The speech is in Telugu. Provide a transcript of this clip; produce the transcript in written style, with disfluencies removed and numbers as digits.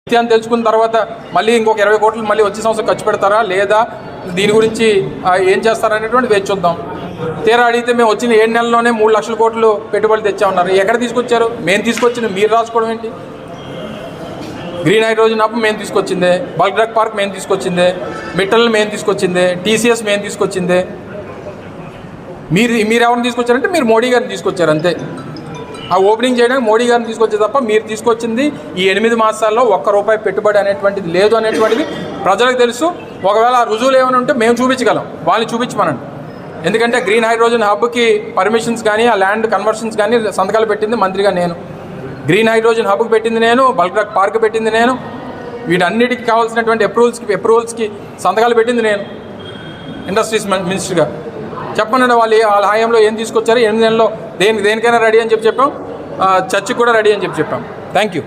అని తెలుసుకున్న తర్వాత మళ్ళీ ఇంకొక 20 కోట్లు మళ్ళీ వచ్చే సంవత్సరం ఖర్చు పెడతారా లేదా దీని గురించి ఏం చేస్తారనేటువంటి వేచి చూద్దాం. తీరా అడిగితే మేము వచ్చిన 7 నెలల్లోనే 3 లక్షల కోట్లు పెట్టుబడులు తెచ్చామన్నారు. ఎక్కడ తీసుకొచ్చారు? మేము తీసుకొచ్చింది మీరు రాసుకోవడం ఏంటి? గ్రీన్ హైడ్రోజన్ హబ్ మేము తీసుకొచ్చిందే, బల్క్ డ్రగ్ పార్క్ మేము తీసుకొచ్చిందే, మిట్టల్ మేము తీసుకొచ్చిందే, టీసీఎస్ మేము తీసుకొచ్చిందే. మీరు ఎవరిని తీసుకొచ్చారంటే మీరు మోడీ గారిని తీసుకొచ్చారు అంతే. ఆ ఓపెనింగ్ చేయడానికి మోడీ గారిని తీసుకొచ్చే తప్ప మీరు తీసుకొచ్చింది ఈ 8 మాసాల్లో ₹1 పెట్టుబడి అనేటువంటిది లేదు అనేటువంటిది ప్రజలకు తెలుసు. ఒకవేళ ఆ రుజువులు ఏమైనా ఉంటే మేము చూపించగలం, వాళ్ళని చూపించమనండి. ఎందుకంటే గ్రీన్ హైడ్రోజన్ హబ్కి పర్మిషన్స్ కానీ ఆ ల్యాండ్ కన్వర్షన్స్ కానీ సంతకాలు పెట్టింది మంత్రిగా నేను, గ్రీన్ హైడ్రోజన్ హబ్కి పెట్టింది నేను, బల్క్ డ్రగ్ పార్క్ పెట్టింది నేను, వీటన్నిటికీ కావాల్సినటువంటి అప్రూవల్స్కి సంతకాలు పెట్టింది నేను ఇండస్ట్రీస్ మినిస్టర్గా. చెప్పండి వాళ్ళ హయాంలో ఏం తీసుకొచ్చారు? 8 నెలల్లో దేనికైనా రెడీ అని చెప్పాం, చర్చకు కూడా రెడీ అని చెప్పాం. Thank you.